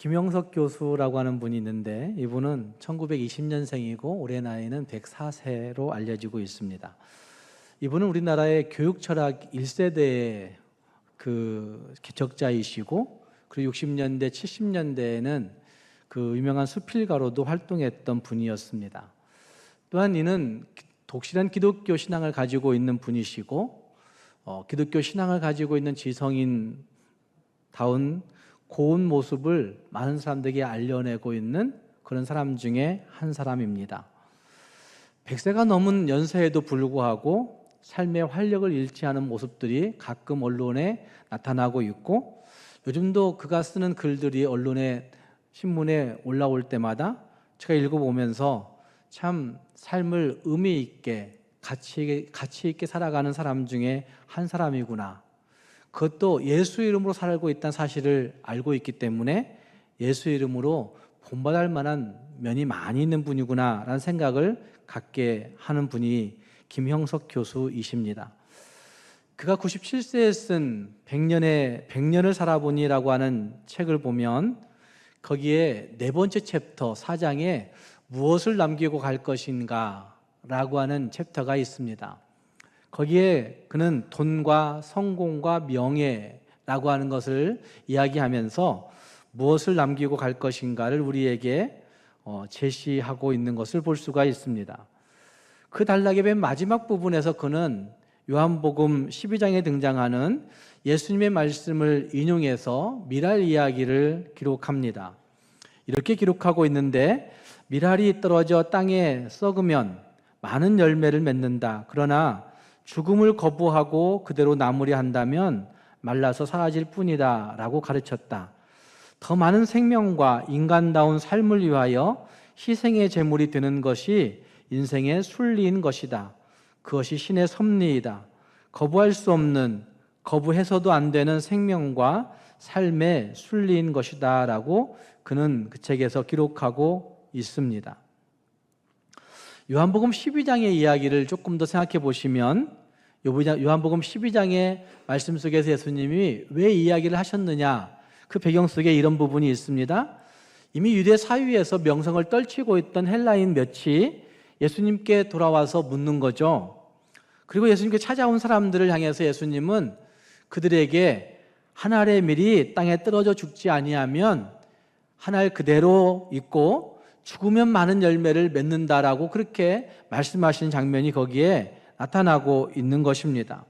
김형석 교수라고 하는 분이 있는데 이분은 1920년생이고 올해 나이는 104세로 알려지고 있습니다. 이분은 우리나라의 교육 철학 1세대의 그 개척자이시고 그리고 60년대, 70년대에는 그 유명한 수필가로도 활동했던 분이었습니다. 또한 이는 독실한 기독교 신앙을 가지고 있는 분이시고 기독교 신앙을 가지고 있는 지성인다운 고운 모습을 많은 사람들에게 알려내고 있는 그런 사람 중에 한 사람입니다. 100세가 넘은 연세에도 불구하고 삶의 활력을 잃지 않은 모습들이 가끔 언론에 나타나고 있고 요즘도 그가 쓰는 글들이 언론에 신문에 올라올 때마다 제가 읽어보면서 참 삶을 의미 있게 가치 있게 살아가는 사람 중에 한 사람이구나. 그것도 예수 이름으로 살고 있다는 사실을 알고 있기 때문에 예수 이름으로 본받을 만한 면이 많이 있는 분이구나 라는 생각을 갖게 하는 분이 김형석 교수이십니다. 그가 97세에 쓴 100년을 살아보니라고 하는 책을 보면 거기에 네 번째 챕터 4장에 무엇을 남기고 갈 것인가 라고 하는 챕터가 있습니다. 거기에 그는 돈과 성공과 명예라고 하는 것을 이야기하면서 무엇을 남기고 갈 것인가를 우리에게 제시하고 있는 것을 볼 수가 있습니다. 그 단락의 맨 마지막 부분에서 그는 요한복음 12장에 등장하는 예수님의 말씀을 인용해서 미랄 이야기를 기록합니다. 이렇게 기록하고 있는데 미랄이 떨어져 땅에 썩으면 많은 열매를 맺는다. 그러나 죽음을 거부하고 그대로 나무려 한다면 말라서 사라질 뿐이다 라고 가르쳤다. 더 많은 생명과 인간다운 삶을 위하여 희생의 제물이 되는 것이 인생의 순리인 것이다. 그것이 신의 섭리이다. 거부할 수 없는, 거부해서도 안 되는 생명과 삶의 순리인 것이다 라고 그는 그 책에서 기록하고 있습니다. 요한복음 12장의 이야기를 조금 더 생각해 보시면 요한복음 12장의 말씀 속에서 예수님이 왜 이야기를 하셨느냐, 그 배경 속에 이런 부분이 있습니다. 이미 유대 사회에서 명성을 떨치고 있던 헬라인 몇이 예수님께 돌아와서 묻는 거죠. 그리고 예수님께 찾아온 사람들을 향해서 예수님은 그들에게 한 알의 밀이 땅에 떨어져 죽지 아니하면 한 알 그대로 있고 죽으면 많은 열매를 맺는다라고 그렇게 말씀하시는 장면이 거기에 나타나고 있는 것입니다.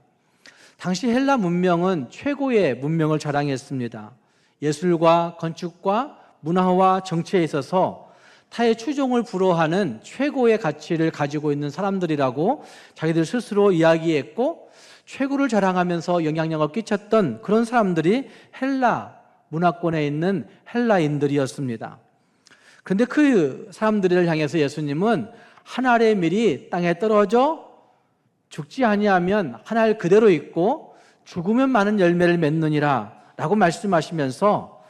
당시 헬라 문명은 최고의 문명을 자랑했습니다. 예술과 건축과 문화와 정치에 있어서 타의 추종을 불허하는 최고의 가치를 가지고 있는 사람들이라고 자기들 스스로 이야기했고 최고를 자랑하면서 영향력을 끼쳤던 그런 사람들이 헬라 문화권에 있는 헬라인들이었습니다. 그런데 그 사람들을 향해서 예수님은 한 알의 밀이 땅에 떨어져 죽지 아니하면 한 알 그대로 있고 죽으면 많은 열매를 맺느니라 라고 말씀하시면서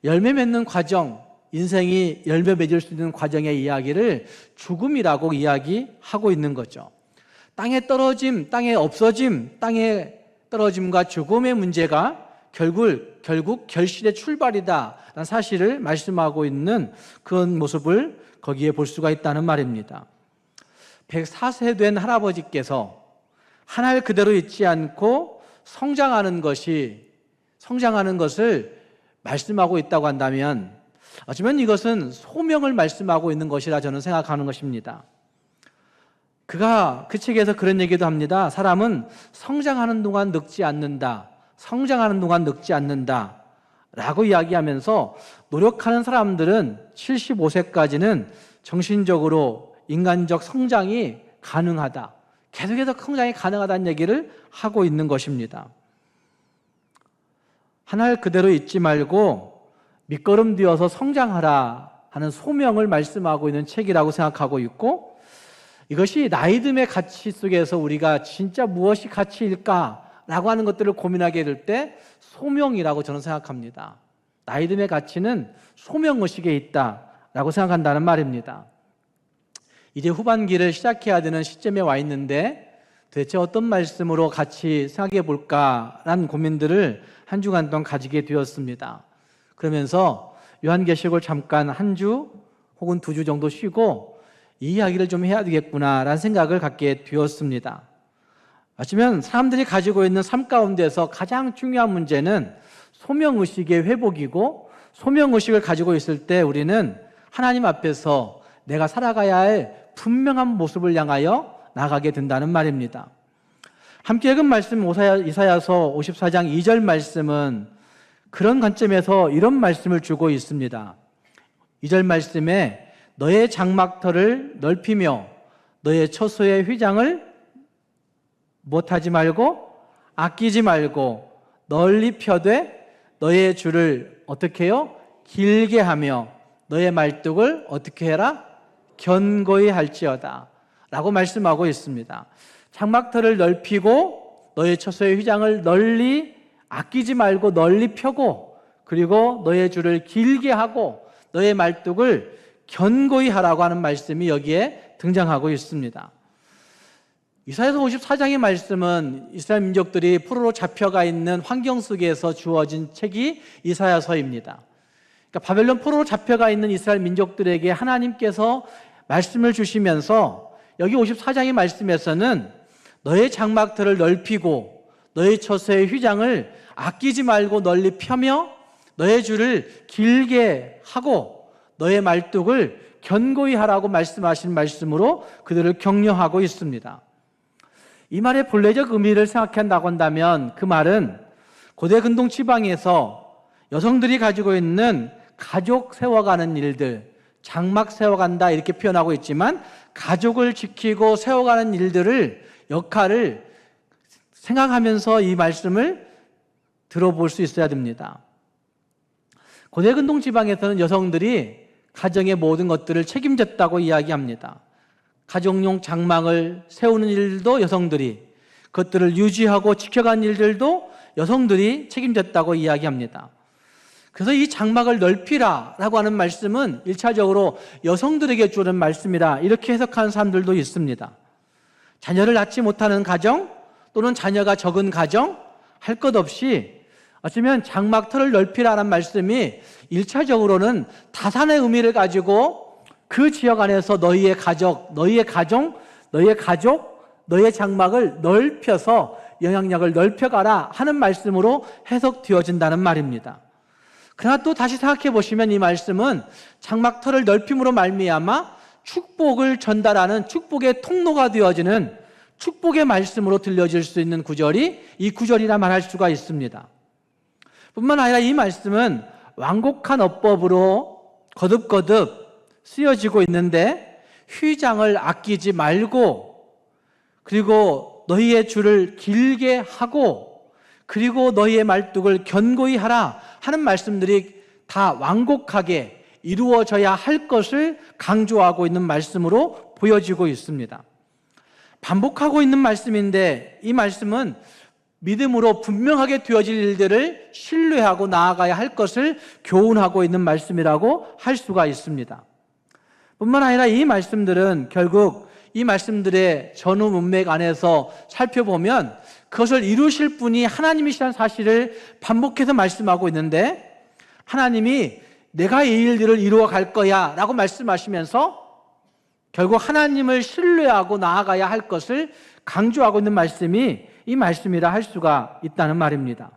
열매 맺는 과정, 인생이 열매 맺을 수 있는 과정의 이야기를 죽음이라고 이야기하고 있는 거죠. 땅에 떨어짐, 땅에 없어짐, 땅에 떨어짐과 죽음의 문제가 결국 결실의 출발이다 라는 사실을 말씀하고 있는 그런 모습을 거기에 볼 수가 있다는 말입니다. 104세 된 할아버지께서 한 알 그대로 있지 않고 성장하는 것을 말씀하고 있다고 한다면 어쩌면 이것은 소명을 말씀하고 있는 것이라 저는 생각하는 것입니다. 그가 그 책에서 그런 얘기도 합니다. 사람은 성장하는 동안 늙지 않는다. 성장하는 동안 늙지 않는다. 라고 이야기하면서 노력하는 사람들은 75세까지는 정신적으로 인간적 성장이 가능하다. 계속해서 성장이 가능하다는 얘기를 하고 있는 것입니다. 한 알 그대로 있지 말고 밑거름 뒤어서 성장하라 하는 소명을 말씀하고 있는 책이라고 생각하고 있고 이것이 나이듦의 가치 속에서 우리가 진짜 무엇이 가치일까라고 하는 것들을 고민하게 될 때 소명이라고 저는 생각합니다. 나이듦의 가치는 소명의식에 있다라고 생각한다는 말입니다. 이제 후반기를 시작해야 되는 시점에 와 있는데 도대체 어떤 말씀으로 같이 생각해 볼까라는 고민들을 한 주간 동안 가지게 되었습니다. 그러면서 요한계시록을 잠깐 한 주 혹은 2주 정도 쉬고 이 이야기를 좀 해야 되겠구나라는 생각을 갖게 되었습니다. 어쩌면 사람들이 가지고 있는 삶 가운데서 가장 중요한 문제는 소명의식의 회복이고, 소명의식을 가지고 있을 때 우리는 하나님 앞에서 내가 살아가야 할 분명한 모습을 향하여 나가게 된다는 말입니다. 함께 읽은 말씀 이사야서 54장 2절 말씀은 그런 관점에서 이런 말씀을 주고 있습니다. 2절 말씀에 너의 장막터를 넓히며 너의 처소의 휘장을 못하지 말고 아끼지 말고 널리 펴되 너의 줄을 어떻게 해요? 길게 하며 너의 말뚝을 어떻게 해라? 견고히 할지어다 라고 말씀하고 있습니다. 장막터를 넓히고 너의 처소의 휘장을 널리 아끼지 말고 널리 펴고, 그리고 너의 줄을 길게 하고 너의 말뚝을 견고히 하라고 하는 말씀이 여기에 등장하고 있습니다. 이사야서 54장의 말씀은 이스라엘 민족들이 포로로 잡혀가 있는 환경 속에서 주어진 책이 이사야서입니다. 그러니까 바벨론 포로로 잡혀가 있는 이스라엘 민족들에게 하나님께서 말씀을 주시면서 여기 54장의 말씀에서는 너의 장막터를 넓히고 너의 처소의 휘장을 아끼지 말고 널리 펴며 너의 줄을 길게 하고 너의 말뚝을 견고히 하라고 말씀하신 말씀으로 그들을 격려하고 있습니다. 이 말의 본래적 의미를 생각한다고 한다면 그 말은 고대 근동 지방에서 여성들이 가지고 있는 가족 세워가는 일들, 장막 세워간다 이렇게 표현하고 있지만 가족을 지키고 세워가는 일들을, 역할을 생각하면서 이 말씀을 들어볼 수 있어야 됩니다. 고대 근동 지방에서는 여성들이 가정의 모든 것들을 책임졌다고 이야기합니다. 가정용 장막을 세우는 일도 여성들이, 그것들을 유지하고 지켜간 일들도 여성들이 책임졌다고 이야기합니다. 그래서 이 장막을 넓히라라고 하는 말씀은 1차적으로 여성들에게 주는 말씀이라 이렇게 해석하는 사람들도 있습니다. 자녀를 낳지 못하는 가정 또는 자녀가 적은 가정, 할 것 없이 어쩌면 장막터를 넓히라는 말씀이 1차적으로는 다산의 의미를 가지고 그 지역 안에서 너희의 가족, 너희의 장막을 넓혀서 영향력을 넓혀가라 하는 말씀으로 해석되어진다는 말입니다. 그러나 또 다시 생각해 보시면 이 말씀은 장막터를 넓힘으로 말미암아 축복을 전달하는 축복의 통로가 되어지는 축복의 말씀으로 들려질 수 있는 구절이 이 구절이라 말할 수가 있습니다. 뿐만 아니라 이 말씀은 완곡한 어법으로 거듭거듭 쓰여지고 있는데 휘장을 아끼지 말고, 그리고 너희의 줄을 길게 하고, 그리고 너희의 말뚝을 견고히 하라 하는 말씀들이 다 완곡하게 이루어져야 할 것을 강조하고 있는 말씀으로 보여지고 있습니다. 반복하고 있는 말씀인데 이 말씀은 믿음으로 분명하게 되어질 일들을 신뢰하고 나아가야 할 것을 교훈하고 있는 말씀이라고 할 수가 있습니다. 뿐만 아니라 이 말씀들은 결국 이 말씀들의 전후 문맥 안에서 살펴보면 그것을 이루실 분이 하나님이시라는 사실을 반복해서 말씀하고 있는데, 하나님이 내가 이 일들을 이루어 갈 거야 라고 말씀하시면서 결국 하나님을 신뢰하고 나아가야 할 것을 강조하고 있는 말씀이 이 말씀이라 할 수가 있다는 말입니다.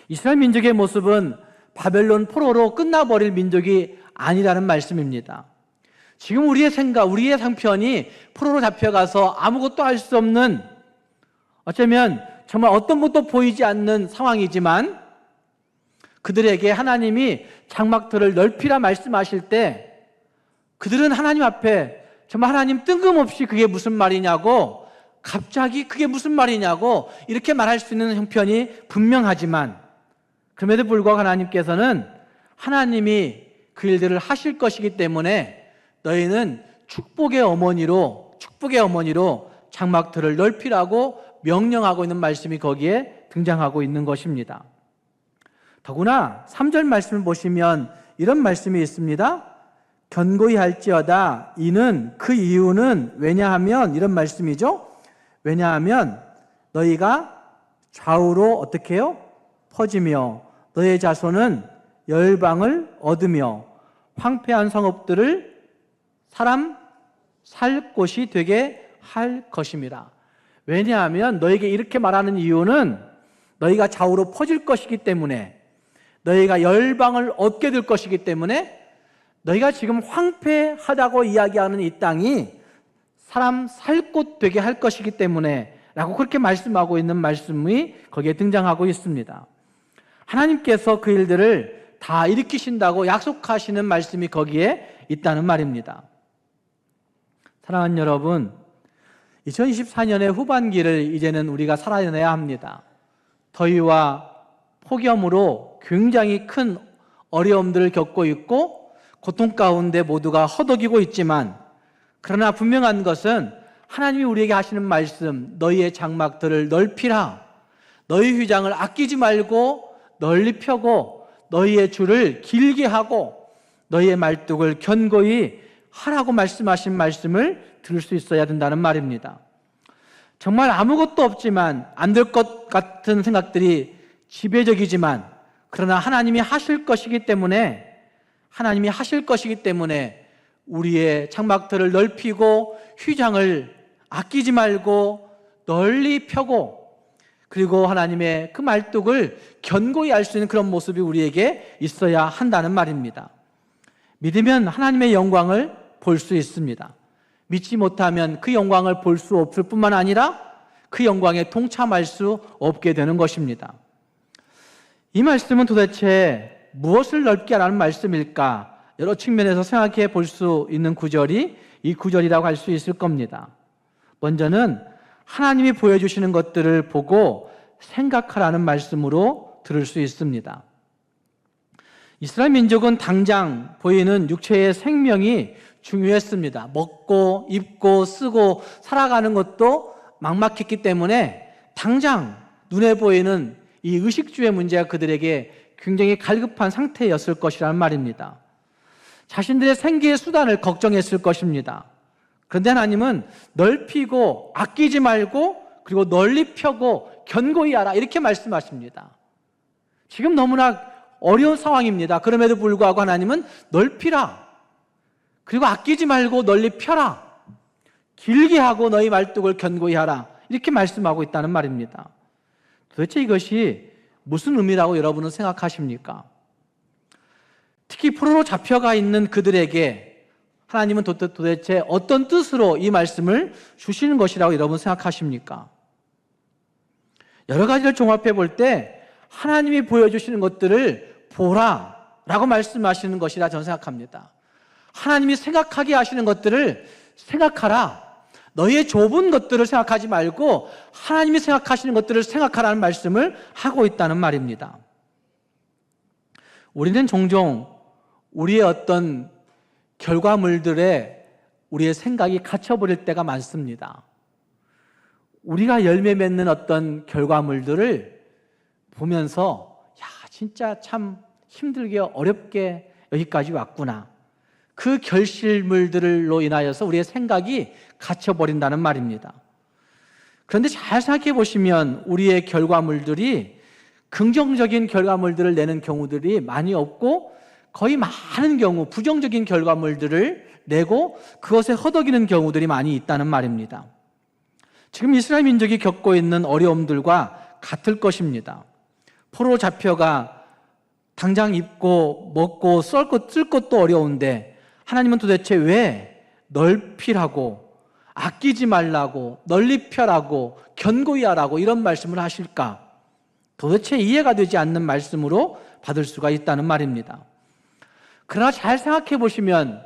이스라엘 민족의 모습은 바벨론 포로로 끝나버릴 민족이 아니라는 말씀입니다. 지금 우리의 생각, 우리의 상편이 포로로 잡혀가서 아무것도 할 수 없는, 어쩌면 정말 어떤 것도 보이지 않는 상황이지만 그들에게 하나님이 장막터를 넓히라 말씀하실 때 그들은 하나님 앞에 정말 하나님 뜬금없이 그게 무슨 말이냐고, 갑자기 그게 무슨 말이냐고 이렇게 말할 수 있는 형편이 분명하지만 그럼에도 불구하고 하나님께서는 하나님이 그 일들을 하실 것이기 때문에 너희는 축복의 어머니로 장막터를 넓히라고 명령하고 있는 말씀이 거기에 등장하고 있는 것입니다. 더구나 3절 말씀을 보시면 이런 말씀이 있습니다. 견고히 할지어다. 이는, 그 이유는 왜냐하면, 이런 말씀이죠. 왜냐하면 너희가 좌우로 어떻게 해요? 퍼지며 너의 자손은 열방을 얻으며 황폐한 성읍들을 사람 살 곳이 되게 할 것임이라. 왜냐하면 너에게 이렇게 말하는 이유는 너희가 좌우로 퍼질 것이기 때문에, 너희가 열방을 얻게 될 것이기 때문에, 너희가 지금 황폐하다고 이야기하는 이 땅이 사람 살 곳 되게 할 것이기 때문에 라고 그렇게 말씀하고 있는 말씀이 거기에 등장하고 있습니다. 하나님께서 그 일들을 다 일으키신다고 약속하시는 말씀이 거기에 있다는 말입니다. 사랑하는 여러분, 2024년의 후반기를 이제는 우리가 살아내야 합니다. 더위와 폭염으로 굉장히 큰 어려움들을 겪고 있고 고통 가운데 모두가 허덕이고 있지만, 그러나 분명한 것은 하나님이 우리에게 하시는 말씀, 너희의 장막들을 넓히라, 너희 휘장을 아끼지 말고 널리 펴고 너희의 줄을 길게 하고 너희의 말뚝을 견고히 하라고 말씀하신 말씀을 들을 수 있어야 된다는 말입니다. 정말 아무것도 없지만 안 될 것 같은 생각들이 지배적이지만, 그러나 하나님이 하실 것이기 때문에 우리의 장막들을 넓히고 휘장을 아끼지 말고 널리 펴고, 그리고 하나님의 그 말뚝을 견고히 할 수 있는 그런 모습이 우리에게 있어야 한다는 말입니다. 믿으면 하나님의 영광을 볼 수 있습니다. 믿지 못하면 그 영광을 볼 수 없을 뿐만 아니라 그 영광에 동참할 수 없게 되는 것입니다. 이 말씀은 도대체 무엇을 넓게 하라는 말씀일까? 여러 측면에서 생각해 볼 수 있는 구절이 이 구절이라고 할 수 있을 겁니다. 먼저는 하나님이 보여주시는 것들을 보고 생각하라는 말씀으로 들을 수 있습니다. 이스라엘 민족은 당장 보이는 육체의 생명이 중요했습니다. 먹고 입고 쓰고 살아가는 것도 막막했기 때문에 당장 눈에 보이는 이 의식주의 문제가 그들에게 굉장히 갈급한 상태였을 것이라는 말입니다. 자신들의 생계의 수단을 걱정했을 것입니다. 그런데 하나님은 넓히고 아끼지 말고 그리고 널리 펴고 견고히 하라, 이렇게 말씀하십니다. 지금 너무나 어려운 상황입니다. 그럼에도 불구하고 하나님은 넓히라, 그리고 아끼지 말고 널리 펴라, 길게 하고 너희 말뚝을 견고히 하라, 이렇게 말씀하고 있다는 말입니다. 도대체 이것이 무슨 의미라고 여러분은 생각하십니까? 특히 포로로 잡혀가 있는 그들에게 하나님은 도대체 어떤 뜻으로 이 말씀을 주시는 것이라고 여러분 생각하십니까? 여러 가지를 종합해 볼 때 하나님이 보여주시는 것들을 보라 라고 말씀하시는 것이라 저는 생각합니다. 하나님이 생각하게 하시는 것들을 생각하라, 너희의 좁은 것들을 생각하지 말고 하나님이 생각하시는 것들을 생각하라는 말씀을 하고 있다는 말입니다. 우리는 종종 우리의 어떤 결과물들에 우리의 생각이 갇혀버릴 때가 많습니다. 우리가 열매 맺는 어떤 결과물들을 보면서 진짜 참 힘들게 어렵게 여기까지 왔구나, 그 결실물들로 인하여서 우리의 생각이 갇혀버린다는 말입니다. 그런데 잘 생각해 보시면 우리의 결과물들이 긍정적인 결과물들을 내는 경우들이 많이 없고, 거의 많은 경우 부정적인 결과물들을 내고 그것에 허덕이는 경우들이 많이 있다는 말입니다. 지금 이스라엘 민족이 겪고 있는 어려움들과 같을 것입니다. 포로로 잡혀가 당장 입고 먹고 쓸 것도 어려운데 하나님은 도대체 왜 넓히라고, 아끼지 말라고, 널리 펴라고, 견고히 하라고 이런 말씀을 하실까? 도대체 이해가 되지 않는 말씀으로 받을 수가 있다는 말입니다. 그러나 잘 생각해 보시면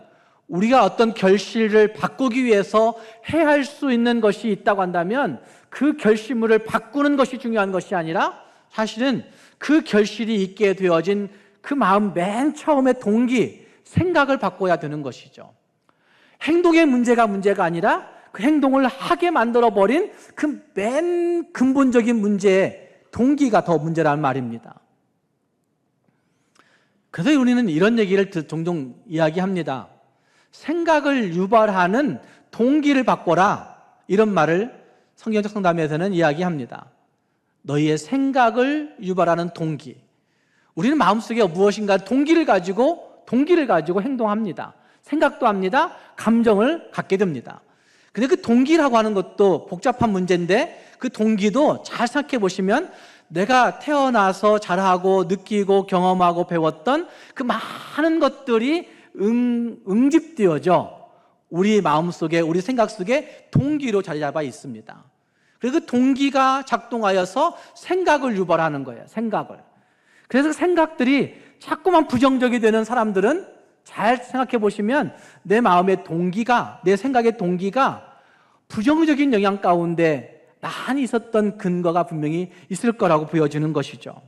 우리가 어떤 결실을 바꾸기 위해서 해야 할 수 있는 것이 있다고 한다면 그 결실물을 바꾸는 것이 중요한 것이 아니라 사실은 그 결실이 있게 되어진 그 마음 맨 처음의 동기, 생각을 바꿔야 되는 것이죠. 행동의 문제가 아니라 그 행동을 하게 만들어버린 그 맨 근본적인 문제의 동기가 더 문제라는 말입니다. 그래서 우리는 이런 얘기를 종종 이야기합니다. 생각을 유발하는 동기를 바꿔라, 이런 말을 성경적 상담에서는 이야기합니다. 너희의 생각을 유발하는 동기. 우리는 마음속에 무엇인가 동기를 가지고 행동합니다. 생각도 합니다. 감정을 갖게 됩니다. 근데 그 동기라고 하는 것도 복잡한 문제인데, 그 동기도 잘 생각해 보시면 내가 태어나서 자라고 느끼고 경험하고 배웠던 그 많은 것들이 응집되어져 우리 마음속에, 우리 생각 속에 동기로 자리 잡아 있습니다. 그리고 그 동기가 작동하여서 생각을 유발하는 거예요. 생각을. 그래서 그 생각들이 자꾸만 부정적이 되는 사람들은 잘 생각해 보시면 내 마음의 동기가, 내 생각의 동기가 부정적인 영향 가운데 많이 있었던 근거가 분명히 있을 거라고 보여지는 것이죠.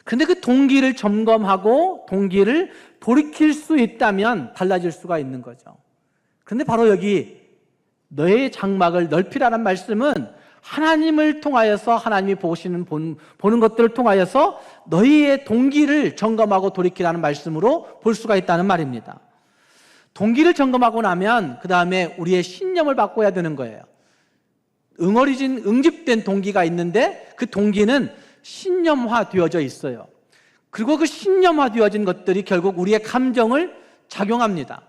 그런데 그 동기를 점검하고 동기를 돌이킬 수 있다면 달라질 수가 있는 거죠. 그런데 바로 여기 너의 장막을 넓히라는 말씀은 하나님을 통하여서, 하나님이 보는 것들을 통하여서 너희의 동기를 점검하고 돌이키라는 말씀으로 볼 수가 있다는 말입니다. 동기를 점검하고 나면 그 다음에 우리의 신념을 바꿔야 되는 거예요. 응집된 동기가 있는데 그 동기는 신념화 되어져 있어요. 그리고 그 신념화 되어진 것들이 결국 우리의 감정을 작용합니다.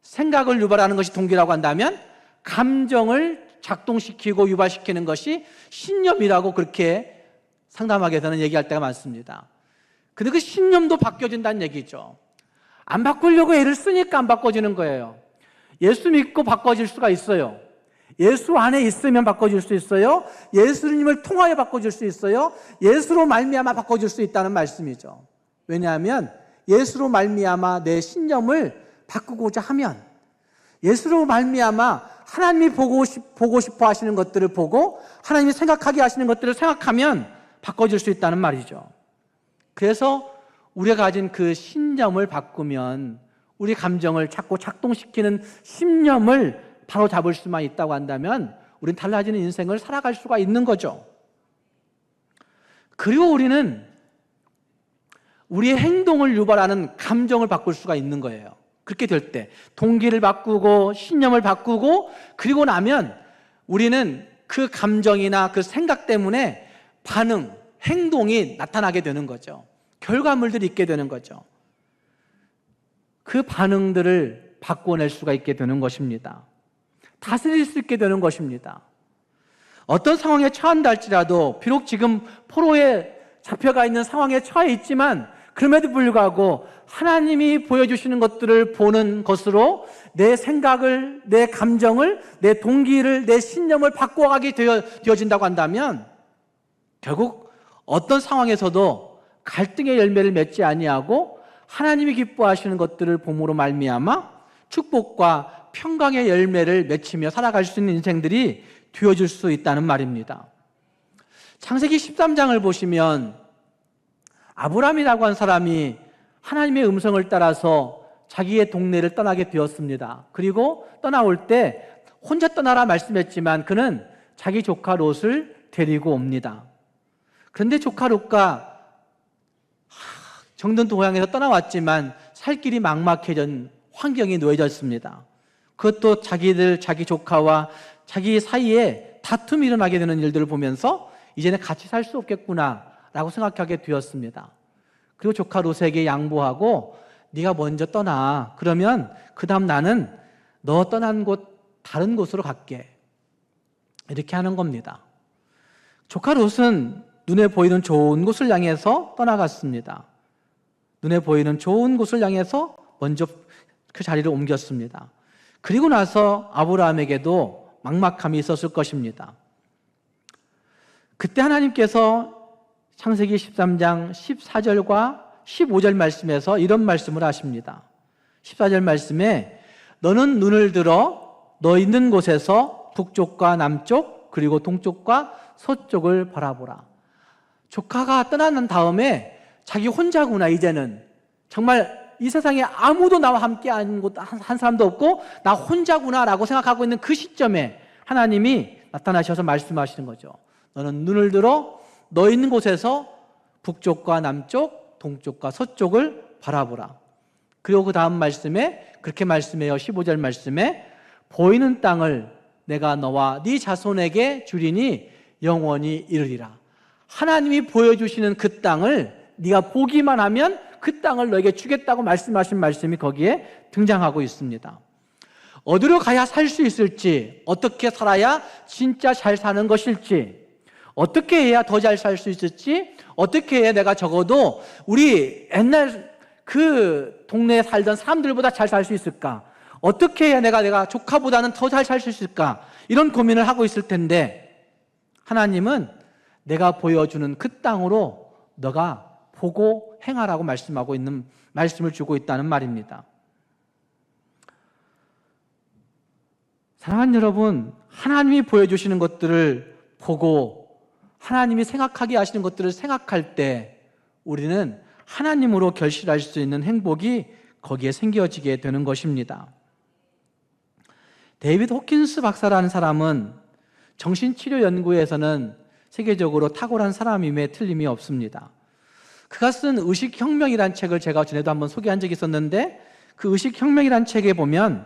생각을 유발하는 것이 동기라고 한다면 감정을 작동시키고 유발시키는 것이 신념이라고 그렇게 상담학에서는 얘기할 때가 많습니다. 근데 그 신념도 바뀌어진다는 얘기죠. 안 바꾸려고 애를 쓰니까 안 바꿔지는 거예요. 예수 믿고 바꿔질 수가 있어요. 예수 안에 있으면 바꿔질 수 있어요. 예수님을 통하여 바꿔질 수 있어요. 예수로 말미암아 바꿔질 수 있다는 말씀이죠. 왜냐하면 예수로 말미암아 내 신념을 바꾸고자 하면, 예수로 말미암아 하나님이 보고 싶어 하시는 것들을 보고 하나님이 생각하게 하시는 것들을 생각하면 바꿔질 수 있다는 말이죠. 그래서 우리가 가진 그 신념을 바꾸면 우리 감정을 자꾸 작동시키는 신념을 바로 잡을 수만 있다고 한다면 우리는 달라지는 인생을 살아갈 수가 있는 거죠. 그리고 우리는 우리의 행동을 유발하는 감정을 바꿀 수가 있는 거예요. 그렇게 될 때 동기를 바꾸고 신념을 바꾸고 그리고 나면 우리는 그 감정이나 그 생각 때문에 반응, 행동이 나타나게 되는 거죠. 결과물들이 있게 되는 거죠. 그 반응들을 바꿔낼 수가 있게 되는 것입니다. 다스릴 수 있게 되는 것입니다. 어떤 상황에 처한다 할지라도 비록 지금 포로에 잡혀가 있는 상황에 처해 있지만 그럼에도 불구하고 하나님이 보여주시는 것들을 보는 것으로 내 생각을, 내 감정을, 내 동기를, 내 신념을 바꿔가게 되어진다고 한다면 결국 어떤 상황에서도 갈등의 열매를 맺지 아니하고 하나님이 기뻐하시는 것들을 봄으로 말미암아 축복과 평강의 열매를 맺히며 살아갈 수 있는 인생들이 되어질 수 있다는 말입니다. 창세기 13장을 보시면 아브라함이라고 한 사람이 하나님의 음성을 따라서 자기의 동네를 떠나게 되었습니다. 그리고 떠나올 때 혼자 떠나라 말씀했지만 그는 자기 조카 롯을 데리고 옵니다. 그런데 조카 롯과 정든 고향에서 떠나왔지만 살 길이 막막해진 환경이 놓여졌습니다. 그것도 자기 조카와 자기 사이에 다툼이 일어나게 되는 일들을 보면서 이제는 같이 살 수 없겠구나라고 생각하게 되었습니다. 그리고 조카 롯에게 양보하고 네가 먼저 떠나. 그러면 그 다음 나는 너 떠난 곳 다른 곳으로 갈게. 이렇게 하는 겁니다. 조카 롯은 눈에 보이는 좋은 곳을 향해서 떠나갔습니다. 눈에 보이는 좋은 곳을 향해서 먼저 그 자리를 옮겼습니다. 그리고 나서 아브라함에게도 막막함이 있었을 것입니다. 그때 하나님께서 창세기 13장 14절과 15절 말씀에서 이런 말씀을 하십니다. 14절 말씀에 너는 눈을 들어 너 있는 곳에서 북쪽과 남쪽 그리고 동쪽과 서쪽을 바라보라. 조카가 떠난 다음에 자기 혼자구나. 이제는 정말 이 세상에 아무도 나와 함께 한 사람도 없고 나 혼자구나라고 생각하고 있는 그 시점에 하나님이 나타나셔서 말씀하시는 거죠. 너는 눈을 들어 너 있는 곳에서 북쪽과 남쪽, 동쪽과 서쪽을 바라보라. 그리고 그 다음 말씀에 그렇게 말씀해요. 15절 말씀에 보이는 땅을 내가 너와 네 자손에게 주리니 영원히 이르리라. 하나님이 보여주시는 그 땅을 네가 보기만 하면 그 땅을 너에게 주겠다고 말씀하신 말씀이 거기에 등장하고 있습니다. 어디로 가야 살 수 있을지, 어떻게 살아야 진짜 잘 사는 것일지, 어떻게 해야 더 잘 살 수 있을지, 어떻게 해야 내가 적어도 우리 옛날 그 동네에 살던 사람들보다 잘 살 수 있을까, 어떻게 해야 내가 조카보다는 더 잘 살 수 있을까, 이런 고민을 하고 있을 텐데 하나님은 내가 보여주는 그 땅으로 너가 보고 행하라고 말씀을 주고 있다는 말입니다. 사랑하는 여러분, 하나님이 보여주시는 것들을 보고 하나님이 생각하게 하시는 것들을 생각할 때 우리는 하나님으로 결실할 수 있는 행복이 거기에 생겨지게 되는 것입니다. 데이비드 호킨스 박사라는 사람은 정신치료 연구에서는 세계적으로 탁월한 사람임에 틀림이 없습니다. 그가 쓴 의식혁명이라는 책을 제가 전에도 한번 소개한 적이 있었는데, 그 의식혁명이라는 책에 보면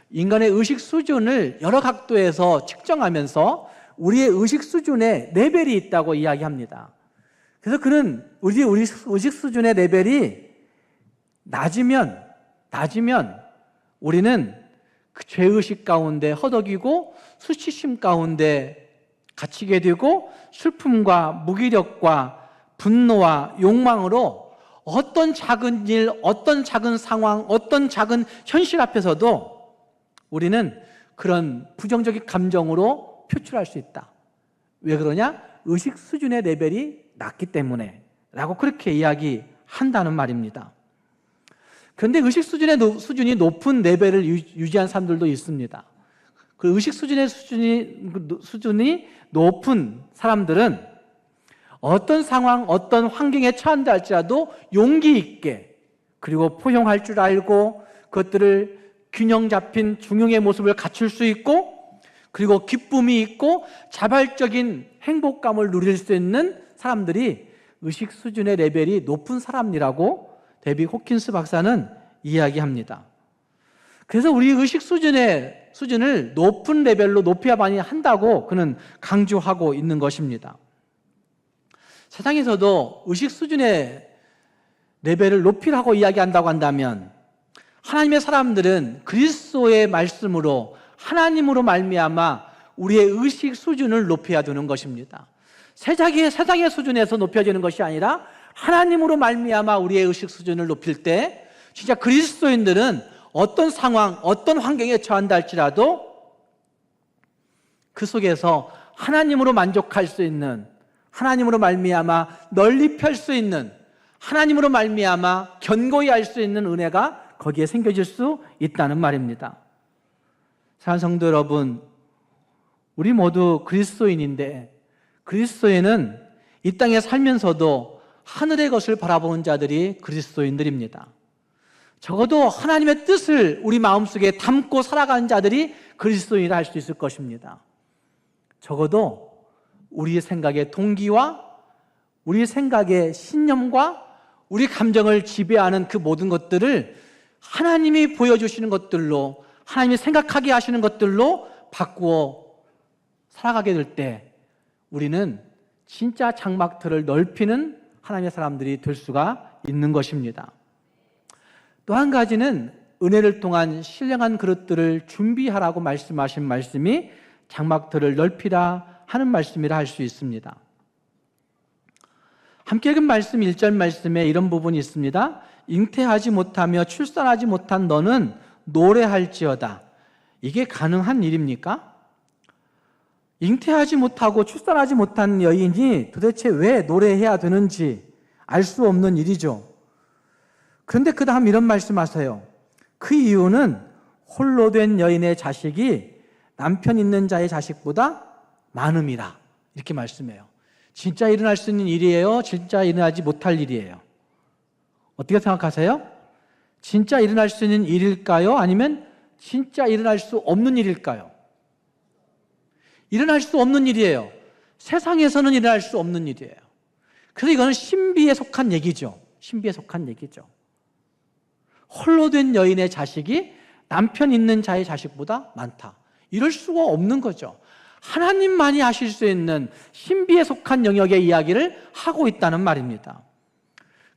인간의 의식 수준을 여러 각도에서 측정하면서 우리의 의식 수준에 레벨이 있다고 이야기합니다. 그래서 그는 우리 의식 수준의 레벨이 낮으면 우리는 그 죄의식 가운데 허덕이고 수치심 가운데 갇히게 되고 슬픔과 무기력과 분노와 욕망으로 어떤 작은 일, 어떤 작은 상황, 어떤 작은 현실 앞에서도 우리는 그런 부정적인 감정으로 표출할 수 있다. 왜 그러냐? 의식 수준의 레벨이 낮기 때문에 라고 그렇게 이야기한다는 말입니다. 그런데 의식 수준이 높은 레벨을 유지한 사람들도 있습니다. 그 의식 수준이 높은 사람들은 어떤 상황, 어떤 환경에 처한다 할지라도 용기 있게, 그리고 포용할 줄 알고 그것들을 균형 잡힌 중용의 모습을 갖출 수 있고, 그리고 기쁨이 있고 자발적인 행복감을 누릴 수 있는 사람들이 의식 수준의 레벨이 높은 사람이라고 데이비드 호킨스 박사는 이야기합니다. 그래서 우리 의식 수준을 높은 레벨로 높여야만이 한다고 그는 강조하고 있는 것입니다. 세상에서도 의식 수준의 레벨을 높이라고 이야기한다고 한다면 하나님의 사람들은 그리스도의 말씀으로 하나님으로 말미암아 우리의 의식 수준을 높여야 되는 것입니다. 세상의 수준에서 높여지는 것이 아니라 하나님으로 말미암아 우리의 의식 수준을 높일 때 진짜 그리스도인들은 어떤 상황, 어떤 환경에 처한다 할지라도 그 속에서 하나님으로 만족할 수 있는, 하나님으로 말미암아 널리 펼 수 있는, 하나님으로 말미암아 견고히 할 수 있는 은혜가 거기에 생겨질 수 있다는 말입니다. 사랑하는 성도 여러분, 우리 모두 그리스도인인데 그리스도인은 이 땅에 살면서도 하늘의 것을 바라보는 자들이 그리스도인들입니다. 적어도 하나님의 뜻을 우리 마음속에 담고 살아가는 자들이 그리스도인이라 할 수 있을 것입니다. 적어도 우리의 생각의 동기와 우리의 생각의 신념과 우리 감정을 지배하는 그 모든 것들을 하나님이 보여주시는 것들로, 하나님이 생각하게 하시는 것들로 바꾸어 살아가게 될 때 우리는 진짜 장막틀을 넓히는 하나님의 사람들이 될 수가 있는 것입니다. 또 한 가지는 은혜를 통한 신령한 그릇들을 준비하라고 말씀하신 말씀이 장막틀을 넓히라 하는 말씀이라 할 수 있습니다. 함께 읽은 말씀 1절 말씀에 이런 부분이 있습니다. 잉태하지 못하며 출산하지 못한 너는 노래할지어다. 이게 가능한 일입니까? 잉태하지 못하고 출산하지 못한 여인이 도대체 왜 노래해야 되는지 알 수 없는 일이죠. 그런데 그 다음 이런 말씀하세요. 그 이유는 홀로 된 여인의 자식이 남편 있는 자의 자식보다 많음이라. 이렇게 말씀해요. 진짜 일어날 수 있는 일이에요? 진짜 일어나지 못할 일이에요? 어떻게 생각하세요? 진짜 일어날 수 있는 일일까요? 아니면 진짜 일어날 수 없는 일일까요? 일어날 수 없는 일이에요. 세상에서는 일어날 수 없는 일이에요. 그래서 이거는 신비에 속한 얘기죠. 신비에 속한 얘기죠. 홀로 된 여인의 자식이 남편 있는 자의 자식보다 많다. 이럴 수가 없는 거죠. 하나님만이 하실 수 있는 신비에 속한 영역의 이야기를 하고 있다는 말입니다.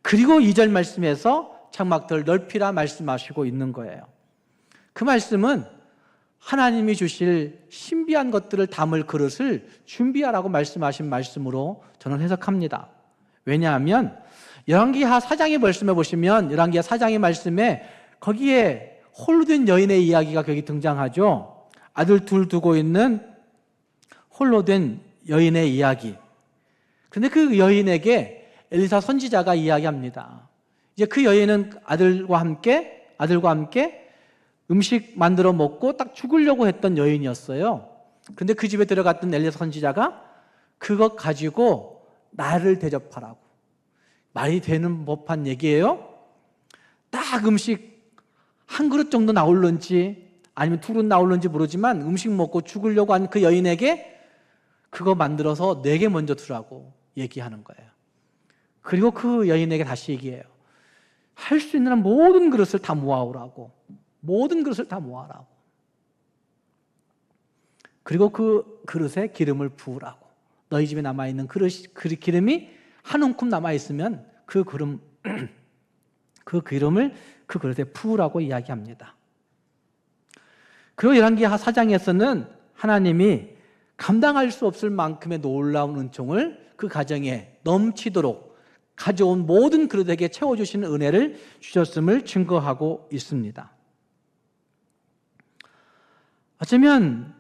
그리고 2절 말씀에서 장막들을 넓히라 말씀하시고 있는 거예요. 그 말씀은 하나님이 주실 신비한 것들을 담을 그릇을 준비하라고 말씀하신 말씀으로 저는 해석합니다. 왜냐하면 열왕기하 4장의 말씀에 보시면 열왕기하 4장의 말씀에 거기에 홀로 된 여인의 이야기가 거기 등장하죠. 아들 둘 두고 있는 홀로 된 여인의 이야기. 그런데 그 여인에게 엘리사 선지자가 이야기합니다. 이제 그 여인은 아들과 함께 음식 만들어 먹고 딱 죽으려고 했던 여인이었어요. 그런데 그 집에 들어갔던 엘리사 선지자가 그것 가지고 나를 대접하라고. 말이 되는 법한 얘기예요. 딱 음식 한 그릇 정도 나올런지 아니면 두 그릇 나올런지 모르지만 음식 먹고 죽으려고 한 그 여인에게 그거 만들어서 내게 먼저 주라고 얘기하는 거예요. 그리고 그 여인에게 다시 얘기해요. 할 수 있는 모든 그릇을 다 모아오라고. 모든 그릇을 다 모아라고. 그리고 그 그릇에 기름을 부으라고. 너희 집에 남아있는 기름이 한 움큼 남아있으면 그 기름을 그 그릇에 부으라고 이야기합니다. 그리고 열왕기하 4장에서는 하나님이 감당할 수 없을 만큼의 놀라운 은총을 그 가정에 넘치도록 가져온 모든 그릇에게 채워주시는 은혜를 주셨음을 증거하고 있습니다. 어쩌면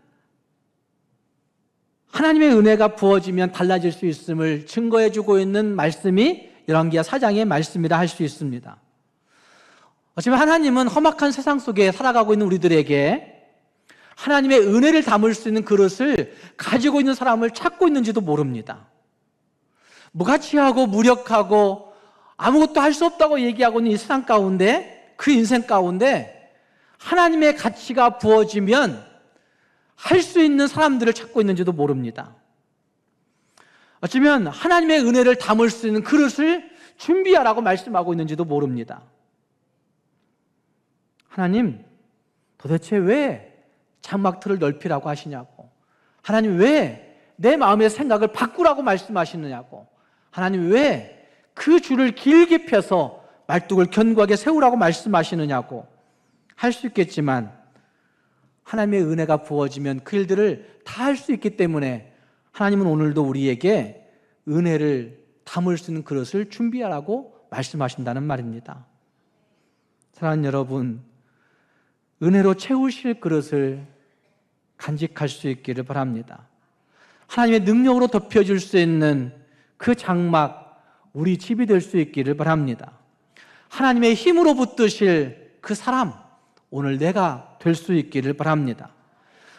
하나님의 은혜가 부어지면 달라질 수 있음을 증거해주고 있는 말씀이 열왕기하 4장의 말씀이라 할 수 있습니다. 어쩌면 하나님은 험악한 세상 속에 살아가고 있는 우리들에게 하나님의 은혜를 담을 수 있는 그릇을 가지고 있는 사람을 찾고 있는지도 모릅니다. 무가치하고 무력하고 아무것도 할 수 없다고 얘기하고 있는 이 세상 가운데, 그 인생 가운데 하나님의 가치가 부어지면 할 수 있는 사람들을 찾고 있는지도 모릅니다. 어쩌면 하나님의 은혜를 담을 수 있는 그릇을 준비하라고 말씀하고 있는지도 모릅니다. 하나님, 도대체 왜 장막틀을 넓히라고 하시냐고. 하나님, 왜 내 마음의 생각을 바꾸라고 말씀하시느냐고. 하나님, 왜 그 줄을 길게 펴서 말뚝을 견고하게 세우라고 말씀하시느냐고 할 수 있겠지만 하나님의 은혜가 부어지면 그 일들을 다 할 수 있기 때문에 하나님은 오늘도 우리에게 은혜를 담을 수 있는 그릇을 준비하라고 말씀하신다는 말입니다. 사랑하는 여러분, 은혜로 채우실 그릇을 간직할 수 있기를 바랍니다. 하나님의 능력으로 덮여줄 수 있는 그 장막, 우리 집이 될 수 있기를 바랍니다. 하나님의 힘으로 붙드실 그 사람, 오늘 내가 될 수 있기를 바랍니다.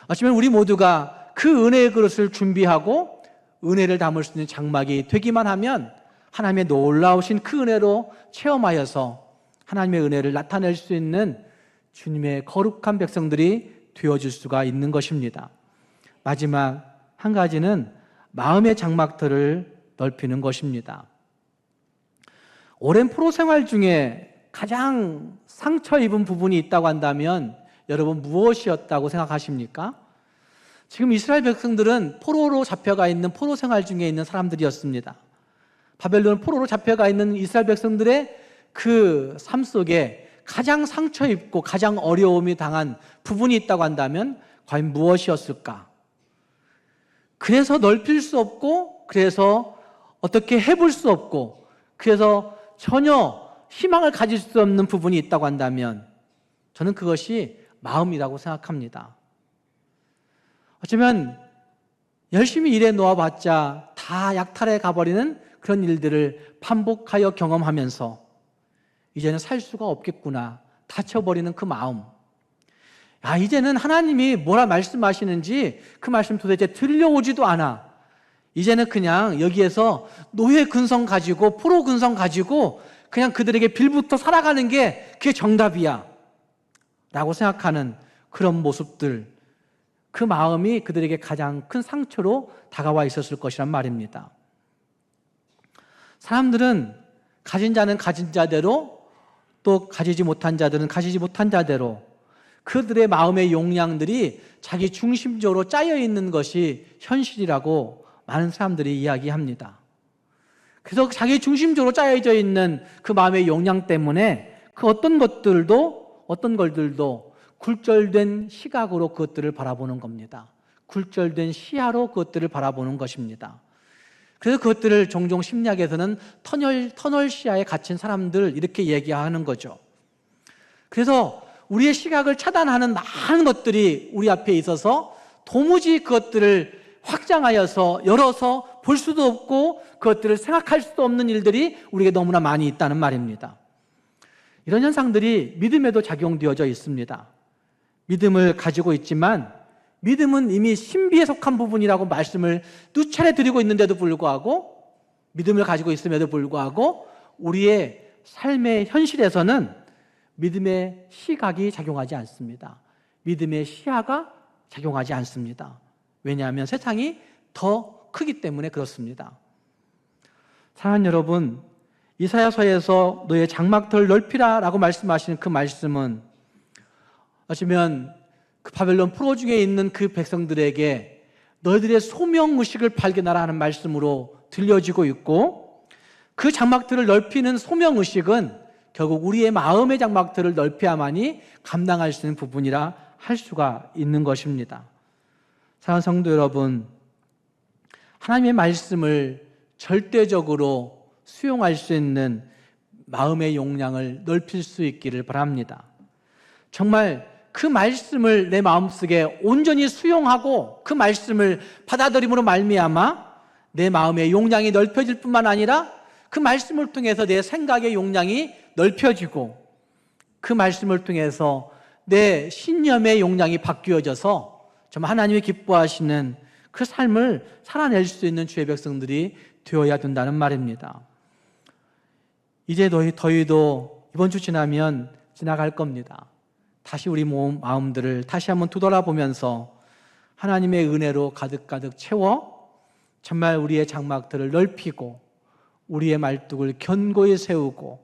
어쩌면 우리 모두가 그 은혜의 그릇을 준비하고 은혜를 담을 수 있는 장막이 되기만 하면 하나님의 놀라우신 그 은혜로 체험하여서 하나님의 은혜를 나타낼 수 있는 주님의 거룩한 백성들이 되어줄 수가 있는 것입니다. 마지막 한 가지는 마음의 장막들을 넓히는 것입니다. 오랜 포로 생활 중에 가장 상처 입은 부분이 있다고 한다면 여러분 무엇이었다고 생각하십니까? 지금 이스라엘 백성들은 포로로 잡혀가 있는 포로 생활 중에 있는 사람들이었습니다. 바벨론 포로로 잡혀가 있는 이스라엘 백성들의 그 삶 속에 가장 상처 입고 가장 어려움이 당한 부분이 있다고 한다면 과연 무엇이었을까? 그래서 넓힐 수 없고, 그래서 어떻게 해볼 수 없고, 그래서 전혀 희망을 가질 수 없는 부분이 있다고 한다면 저는 그것이 마음이라고 생각합니다. 어쩌면 열심히 일해 놓아봤자 다 약탈해 가버리는 그런 일들을 반복하여 경험하면서 이제는 살 수가 없겠구나, 다쳐버리는 그 마음. 이제는 하나님이 뭐라 말씀하시는지 그 말씀 도대체 들려오지도 않아. 이제는 그냥 여기에서 노예 근성 가지고, 포로 근성 가지고 그냥 그들에게 빌붙어 살아가는 게 그게 정답이야 라고 생각하는 그런 모습들, 그 마음이 그들에게 가장 큰 상처로 다가와 있었을 것이란 말입니다. 사람들은 가진 자는 가진 자대로, 또 가지지 못한 자들은 가지지 못한 자대로 그들의 마음의 용량들이 자기 중심적으로 짜여 있는 것이 현실이라고 많은 사람들이 이야기합니다. 그래서 자기 중심적으로 짜여져 있는 그 마음의 용량 때문에 그 어떤 것들도 굴절된 시각으로 그것들을 바라보는 겁니다. 굴절된 시야로 그것들을 바라보는 것입니다. 그래서 그것들을 종종 심리학에서는 터널 시야에 갇힌 사람들 이렇게 얘기하는 거죠. 그래서 우리의 시각을 차단하는 많은 것들이 우리 앞에 있어서 도무지 그것들을 확장하여서 열어서 볼 수도 없고 그것들을 생각할 수도 없는 일들이 우리에게 너무나 많이 있다는 말입니다. 이런 현상들이 믿음에도 작용되어져 있습니다. 믿음을 가지고 있지만 믿음은 이미 신비에 속한 부분이라고 말씀을 누차례 드리고 있는데도 불구하고, 믿음을 가지고 있음에도 불구하고 우리의 삶의 현실에서는 믿음의 시각이 작용하지 않습니다. 믿음의 시야가 작용하지 않습니다. 왜냐하면 세상이 더 크기 때문에 그렇습니다. 사랑하는 여러분, 이사야서에서 너의 장막터를 넓히라 라고 말씀하시는 그 말씀은 어쩌면 그 바벨론 포로 중에 있는 그 백성들에게 너희들의 소명의식을 발견하라 하는 말씀으로 들려지고 있고, 그 장막터를 넓히는 소명의식은 결국 우리의 마음의 장막터를 넓혀야만이 감당할 수 있는 부분이라 할 수가 있는 것입니다. 사랑하는 성도 여러분, 하나님의 말씀을 절대적으로 수용할 수 있는 마음의 용량을 넓힐 수 있기를 바랍니다. 정말 그 말씀을 내 마음속에 온전히 수용하고 그 말씀을 받아들임으로 말미암아 내 마음의 용량이 넓혀질 뿐만 아니라 그 말씀을 통해서 내 생각의 용량이 넓혀지고 그 말씀을 통해서 내 신념의 용량이 바뀌어져서 정말 하나님이 기뻐하시는 그 삶을 살아낼 수 있는 주의 백성들이 되어야 된다는 말입니다. 이제 더위도 이번 주 지나면 지나갈 겁니다. 다시 우리 마음들을 다시 한번 뒤돌아보면서 하나님의 은혜로 가득가득 채워 정말 우리의 장막들을 넓히고 우리의 말뚝을 견고히 세우고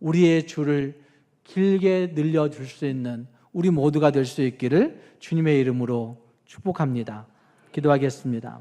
우리의 줄을 길게 늘려줄 수 있는 우리 모두가 될 수 있기를 주님의 이름으로 축복합니다. 기도하겠습니다.